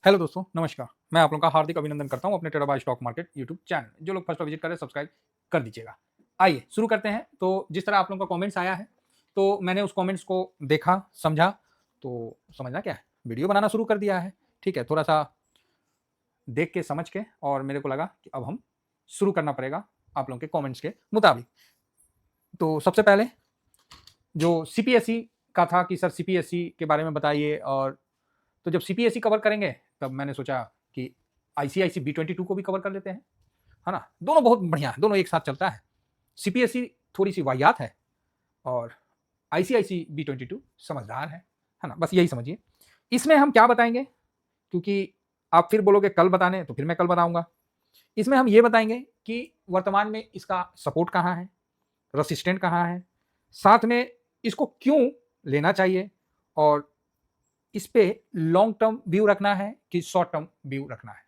Hello दोस्तों, नमस्कार। मैं आप लोगों का हार्दिक अभिनंदन करता हूं अपने terabyte stock market YouTube channel में। जो लोग फर्स्ट बार विजिट करें सब्सक्राइब कर दीजिएगा। आइए शुरू करते हैं। तो जिस तरह आप लोगों का कमेंट्स आया है, तो मैंने उस कमेंट्स को देखा, समझा, तो समझना क्या है, वीडियो बनाना शुरू कर दिया है। ठीक है, थोड़ा सा देख के समझ के, और मेरे को लगा कि अब हम शुरू करना पड़ेगा आप लोगों के कॉमेंट्स के मुताबिक। तो सबसे पहले जो सीपीएसई का था कि सर सीपीएसई के बारे में बताइए, और तो जब सीपीएसई कवर करेंगे तब मैंने सोचा कि आईसीआईसी B22 को भी कवर कर लेते हैं, है ना। दोनों बहुत बढ़िया है, दोनों एक साथ चलता है। सीपीएसई थोड़ी सी वाहियात है और आईसीआईसी B22 समझदार है ना। बस यही समझिए। इसमें हम क्या बताएंगे, क्योंकि आप फिर बोलोगे कल बताने, तो फिर मैं कल बताऊंगा। इसमें हम ये बताएंगे कि वर्तमान में इसका सपोर्ट कहाँ है, रेसिस्टेंट कहाँ है, साथ में इसको क्यों लेना चाहिए, और इस पे लॉन्ग टर्म व्यू रखना है कि शॉर्ट टर्म व्यू रखना है,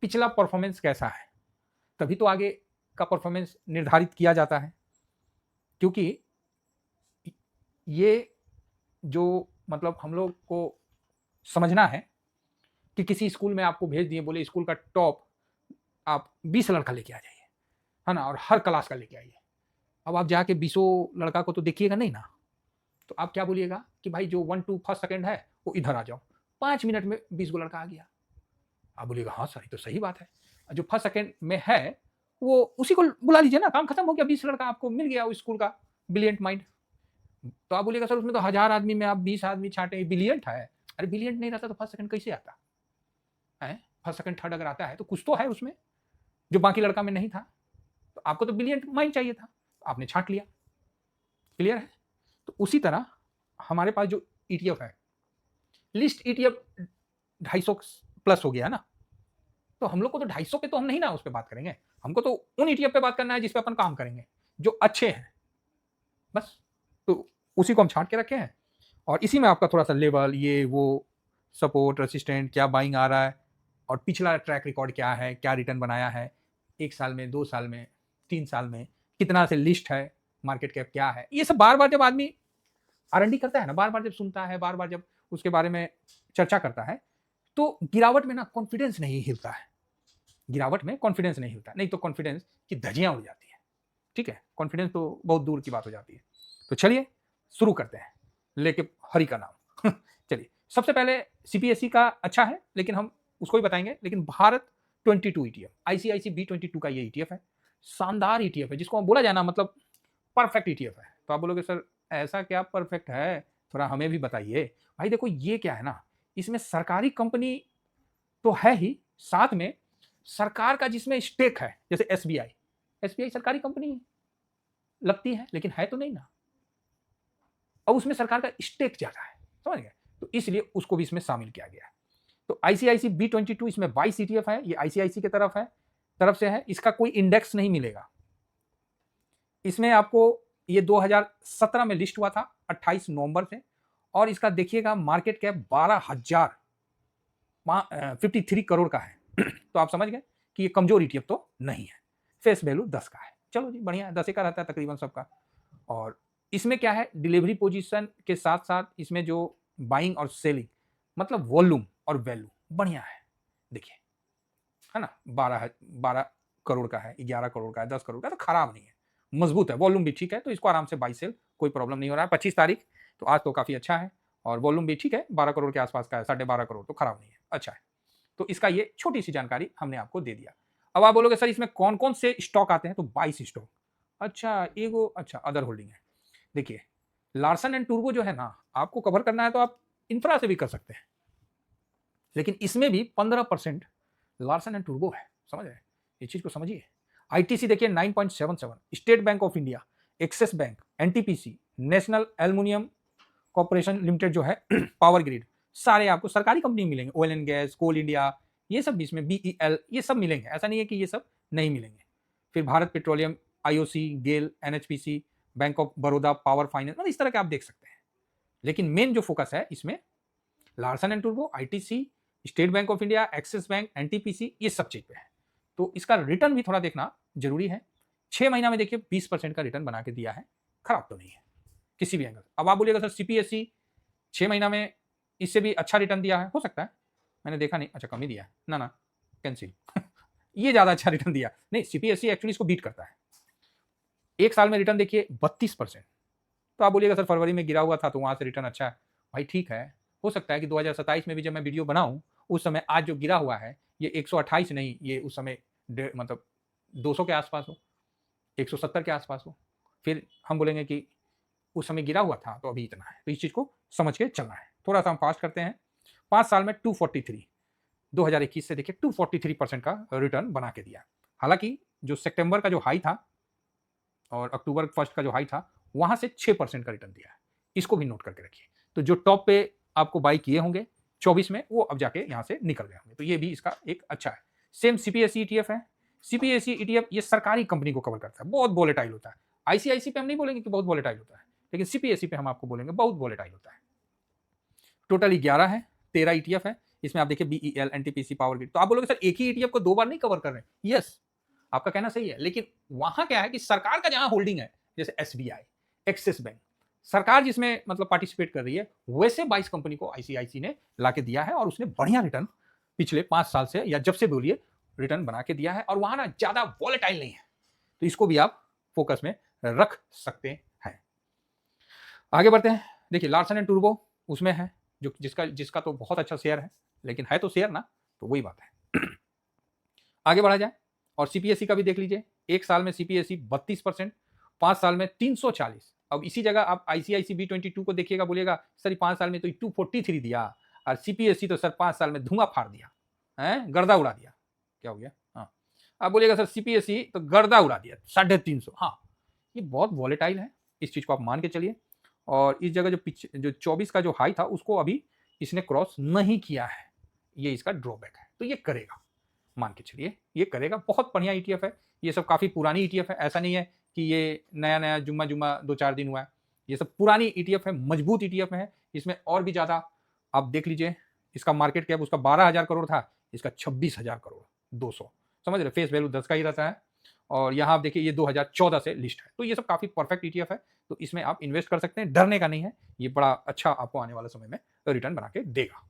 पिछला परफॉर्मेंस कैसा है, तभी तो आगे का परफॉर्मेंस निर्धारित किया जाता है। क्योंकि ये जो मतलब हम लोग को समझना है कि किसी स्कूल में आपको भेज दिए, बोले स्कूल का टॉप आप 20 लड़का लेके आ जाइए, है ना, और हर क्लास का लेके आइए। अब आप जाके 20 लड़का को तो देखिएगा नहीं ना, तो आप क्या बोलिएगा कि भाई जो 1 2 फर्स्ट सेकंड है वो इधर आ जाओ। 5 मिनट में 20 गो लड़का आ गया। आप बोलिएगा हाँ सर, ये तो सही बात है। जो फर्स्ट सेकंड में है वो उसी को बुला लीजिए ना, काम खत्म हो गया। 20 लड़का आपको मिल गया उस स्कूल का ब्रिलियंट माइंड। तो आप बोलिएगा सर उसमें तो 1000 आदमी में आप 20 आदमी छांटे, ब्रिलियंट है। अरे ब्रिलियंट नहीं रहता तो फर्स्ट सेकंड कैसे आता है? फर्स्ट सेकंड थर्ड अगर आता है तो कुछ तो है उसमें जो बाकी लड़का में नहीं था। तो आपको तो ब्रिलियंट माइंड चाहिए था, आपने छांट लिया। क्लियर है? तो उसी तरह हमारे पास जो ईटीएफ है, लिस्ट ईटीएफ 250 प्लस हो गया ना, तो हम लोग को तो 250 पे तो हम नहीं ना उस पर बात करेंगे। हमको तो उन ईटीएफ पे बात करना है जिस पे अपन काम करेंगे, जो अच्छे हैं, बस। तो उसी को हम छांट के रखे हैं, और इसी में आपका थोड़ा सा लेवल, ये वो, सपोर्ट, रेसिस्टेंट, क्या बाइंग आ रहा है, और पिछला ट्रैक रिकॉर्ड क्या है, क्या रिटर्न बनाया है 1 साल में, 2 साल में, 3 साल में, कितना से लिस्ट है, मार्केट कैप क्या है। ये सब बार बार जब आदमी आरएनडी करता है ना, बार बार जब सुनता है, बार बार जब उसके बारे में चर्चा करता है, तो गिरावट में ना कॉन्फिडेंस नहीं हिलता है। गिरावट में कॉन्फिडेंस नहीं हिलता, नहीं तो कॉन्फिडेंस की धज्जियां उड़ जाती है। ठीक है, कॉन्फिडेंस तो बहुत दूर की बात हो जाती है। तो चलिए शुरू करते हैं, लेके हरि का नाम। चलिए, सबसे पहले सीपीएसई का अच्छा है, लेकिन हम उसको ही बताएंगे। लेकिन भारत 22 ईटीएफ, आईसीआईसी B22 का ये ईटीएफ है। शानदार ईटीएफ है, जिसको हम बोला जाना मतलब परफेक्ट ईटीएफ है। तो आप बोलोगे सर ऐसा क्या परफेक्ट है, थोड़ा हमें भी बताइए। भाई देखो, ये क्या है ना, इसमें सरकारी कंपनी तो है ही, साथ में सरकार का जिसमें स्टेक है, जैसे एसबीआई। एसबीआई सरकारी कंपनी है, लगती है, लेकिन है तो नहीं ना, और उसमें सरकार का स्टेक ज्यादा है, समझ गए। तो इसलिए उसको भी इसमें शामिल किया गया है। तो आईसीआईसी B22 इसमें 22 ईटीएफ है, ये आईसीआईसी की तरफ से है। इसका कोई इंडेक्स नहीं मिलेगा इसमें आपको। ये 2017 में लिस्ट हुआ था 28 नवंबर से, और इसका देखिएगा मार्केट कैप 12,053 करोड़ का है। तो आप समझ गए कि ये कमजोर ईटीएफ तो नहीं है। फेस वैल्यू 10 का है, चलो जी बढ़िया है, 10 का रहता है तकरीबन सबका। और इसमें क्या है, डिलीवरी पोजीशन के साथ साथ इसमें जो बाइंग और सेलिंग, मतलब वॉल्यूम और वैल्यू बढ़िया है। देखिए, है ना, 12 करोड़ का है, 11 करोड़ का है, 10 करोड़ का, तो खराब नहीं है, मजबूत है। वॉल्यूम भी ठीक है, तो इसको आराम से बाई सेल, कोई प्रॉब्लम नहीं हो रहा है। 25 तारीख, तो आज तो काफी अच्छा है, और वॉल्यूम भी ठीक है, 12 करोड़ के आसपास का है, 12.5 करोड़, तो खराब नहीं है, अच्छा है। तो इसका ये छोटी सी जानकारी हमने आपको दे दिया। अब आप बोलोगे सर इसमें कौन कौन से स्टॉक आते हैं, तो 22 स्टॉक। अच्छा, एगो, अच्छा अदर होल्डिंग है। देखिए, लार्सन एंड टूर्बो जो है ना, आपको कवर करना है तो आप इंफ्रा से भी कर सकते हैं, लेकिन इसमें भी 15% लार्सन एंड टूर्बो है, समझ रहे हैं, ये चीज को समझिए। आईटीसी देखिए 9.77, State Bank of India, Axis bank, NTPC, National Aluminium Corporation Limited जो है, पावर ग्रिड, सारे आपको सरकारी कंपनी मिलेंगे। Oil and gas, Coal India, ये सब इसमें, बीईएल, ये सब मिलेंगे, ऐसा नहीं है कि ये सब नहीं मिलेंगे। फिर Bharat Petroleum, IOC, GAIL, NHPC, Bank of Baroda, Power Finance, मतलब इस तरह के आप देख सकते हैं। लेकिन मेन जो फोकस है इसमें लार्सन एंड टूर्बो, ITC, State Bank of India, Axis bank, NTPC, ये सब चीज पे है। तो इसका रिटर्न भी थोड़ा देखना जरूरी है। 6 महीना में देखिए 20% का रिटर्न बना के दिया है, खराब तो नहीं है किसी भी एंगल। अब आप बोलिएगा सर सीपीएससी 6 महीना में इससे भी अच्छा रिटर्न दिया है, हो सकता है, मैंने देखा नहीं, अच्छा कम ही दिया है, ना ना कैंसिल ये ज़्यादा अच्छा रिटर्न दिया। नहीं, सीपीएसई एक्चुअली इसको बीट करता है। एक साल में रिटर्न देखिए 32%। तो आप बोलिएगा सर फरवरी में गिरा हुआ था तो वहाँ से रिटर्न अच्छा है। भाई ठीक है, हो सकता है कि 2027 में भी जब मैं वीडियो बनाऊँ, उस समय आज जो गिरा हुआ है ये 128 नहीं, ये उस समय मतलब 200 के आसपास हो, 170 के आसपास हो। फिर हम बोलेंगे कि उस समय गिरा हुआ था तो अभी इतना है। तो इस चीज़ को समझ के चलना है। थोड़ा सा हम फास्ट करते हैं। 5 साल में 243, 2021 से देखिए 243% का रिटर्न बना के दिया। हालांकि जो सितंबर का जो हाई था और अक्टूबर फर्स्ट का जो हाई था, वहां से 6% का रिटर्न दिया है। इसको भी नोट करके रखिए। तो जो टॉप पे आपको बाई किए होंगे 24 में, वो अब जाके यहां से निकल गए होंगे। तो ये भी इसका एक अच्छा है। सेम सीपीएसई ईटीएफ है। सीपीएसई ईटीएफ ये सरकारी कंपनी को कवर करता है, बहुत वोलेटाइल होता है। आईसीआईसी पे हम नहीं बोलेंगे कि बहुत वोलेटाइल होता है, लेकिन सीपीएसई पे हम आपको बोलेंगे बहुत वोलेटाइल होता है। टोटल 11 है, 13 ईटीएफ है। इसमें आप देखिए बीईएल, एनटीपीसी, पावर ग्रिड। तो आप बोलोगे सर एक ही ईटीएफ को 2 बार नहीं कवर कर रहे हैं। यस, आपका कहना सही है, लेकिन वहां क्या है कि सरकार का जहां होल्डिंग है, जैसे एसबीआई, एक्सिस बैंक, सरकार जिसमें मतलब पार्टिसिपेट कर रही है, वैसे 22 कंपनी को आईसीआईसी ने लाके दिया है और उसने बढ़िया रिटर्न पिछले 5 साल से या जब से बोलिए रिटर्न बना के दिया है। और वहां ना ज्यादा वॉलेटाइल नहीं है, तो इसको भी आप फोकस में रख सकते हैं। आगे बढ़ते हैं। देखिए लार्सन एंड टूब्रो उसमें है, जो जिसका तो बहुत अच्छा शेयर है, लेकिन है तो शेयर ना, तो वही बात है। आगे बढ़ा जाए और सीपीएसई का भी देख लीजिए। एक साल में सीपीएसई 32%, 5 साल में 340। अब इसी जगह आप आईसीआईसी B22 को देखिएगा, बोलिएगा सर 5 साल में तो 243 दिया, और सीपीएसई तो सर 5 साल में धुआं फाड़ दिया है, गर्दा उड़ा दिया। क्या हो गया? हाँ, आप बोलिएगा सर सीपीएसई तो गर्दा उड़ा दिया 350। हाँ, ये बहुत वॉलेटाइल है, इस चीज को आप मान के चलिए। और इस जगह जो 24 का जो हाई था उसको अभी इसने क्रॉस नहीं किया है, ये इसका ड्रॉबैक है। तो ये करेगा, मान के चलिए ये करेगा। बहुत बढ़िया ईटीएफ है, ये सब काफी पुरानी ईटीएफ है, ऐसा नहीं है कि ये नया नया जुम्मा जुम्मा 2-4 दिन हुआ है। ये सब पुरानी ईटीएफ है, मजबूत ईटीएफ है। इसमें और भी ज्यादा आप देख लीजिए, इसका मार्केट कैप उसका 12,000 करोड़ था, इसका 26,000 करोड़ 200, समझ रहे, फेस वैल्यू 10 का ही रहता है। और यहाँ आप देखिए ये 2014 से लिस्ट है। तो ये सब काफी परफेक्ट ईटीएफ है, तो इसमें आप इन्वेस्ट कर सकते हैं, डरने का नहीं है। ये बड़ा अच्छा आपको आने वाले समय में रिटर्न बना के देगा।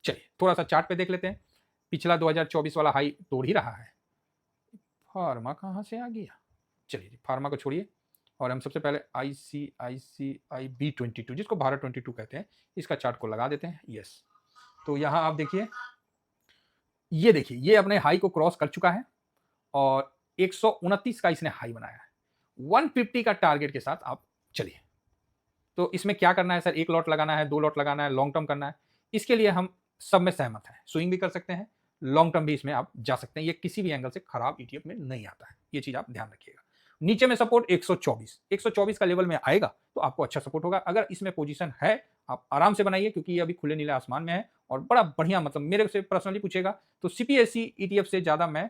चलिए थोड़ा सा चार्ट पे देख लेते हैं। पिछला 2024 वाला हाई तोड़ ही रहा है। फार्मा कहाँ से आ गया? चलिए फार्मा को छोड़िए और हम सबसे पहले ICICI B22, जिसको भारत 22 कहते हैं, इसका चार्ट को लगा देते हैं। यस, तो यहाँ आप देखिए, ये देखिए ये अपने हाई को क्रॉस कर चुका है और 129 का इसने हाई बनाया है। 150 का टारगेट के साथ आप चलिए। तो इसमें क्या करना है सर? 1 लॉट लगाना है, 2 लॉट लगाना है, लॉन्ग टर्म करना है? इसके लिए हम सब में सहमत हैं। स्विंग भी कर सकते हैं, लॉन्ग टर्म भी इसमें आप जा सकते हैं। ये किसी भी एंगल से खराब ईटीएफ में नहीं आता है, ये चीज आप ध्यान रखिएगा। नीचे में सपोर्ट 124 का लेवल में आएगा तो आपको अच्छा सपोर्ट होगा। अगर इसमें पोजीशन है आप आराम से बनाइए, क्योंकि ये अभी खुले नीले आसमान में है और बड़ा बढ़िया, मतलब मेरे से पर्सनली पूछेगा तो सीपीएसई ईटीएफ से ज्यादा मैं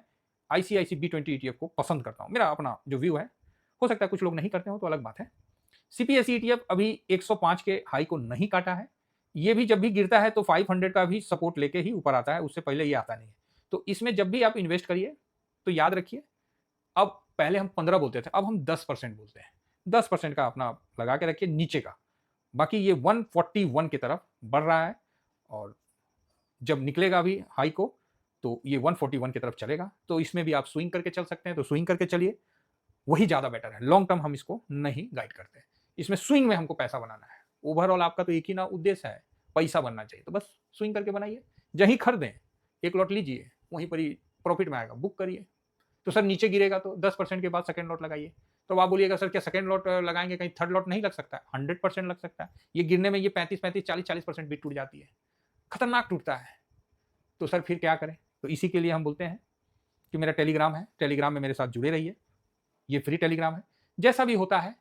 आईसीआईसी B20 ईटीएफ को पसंद करता हूं। मेरा अपना जो व्यू है, हो सकता है कुछ लोग नहीं करते हो तो अलग बात है। सीपीएसई ईटीएफ अभी 105 के हाई को नहीं काटा है। ये भी जब भी गिरता है तो 500 का भी सपोर्ट लेके ही ऊपर आता है, उससे पहले ये आता नहीं है। तो इसमें जब भी आप इन्वेस्ट करिए तो याद रखिए, अब पहले हम 15 बोलते थे, अब हम 10% बोलते हैं। 10% का अपना लगा के रखिए नीचे का। बाकी ये 141 की तरफ बढ़ रहा है और जब निकलेगा अभी हाई को तो ये 141 की तरफ चलेगा। तो इसमें भी आप स्विंग करके चल सकते हैं, तो स्विंग करके चलिए, वही ज्यादा बेटर है। लॉन्ग टर्म हम इसको नहीं गाइड करते। इसमें स्विंग में हमको पैसा बनाना है। ओवरऑल आपका तो एक ही ना उद्देश्य है, पैसा बनना चाहिए, तो बस स्विंग करके बनाइए। जहीं खरीदें 1 लॉट लीजिए, वहीं पर ही प्रॉफिट में आएगा, बुक करिए। तो सर नीचे गिरेगा तो 10% के बाद सेकंड लॉट लगाइए। तो आप बोलिएगा सर क्या सेकंड लॉट लगाएंगे कहीं थर्ड लॉट नहीं लग सकता है? 100% लग सकता है। ये गिरने में ये 35-35, 40-40% भी टूट जाती है, खतरनाक टूटता है। तो सर फिर क्या करें? तो इसी के लिए हम बोलते हैं कि मेरा टेलीग्राम है, टेलीग्राम में मेरे साथ जुड़े रहिए। ये फ्री टेलीग्राम है। जैसा भी होता है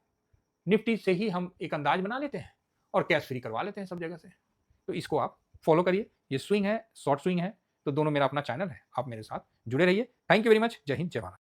निफ्टी से ही हम एक अंदाज बना लेते हैं और कैश फ्री करवा लेते हैं सब जगह से। तो इसको आप फॉलो करिए। ये स्विंग है, शॉर्ट स्विंग है, तो दोनों मेरा अपना चैनल है, आप मेरे साथ जुड़े रहिए। Thank you very much. जय हिंद, जय भारत।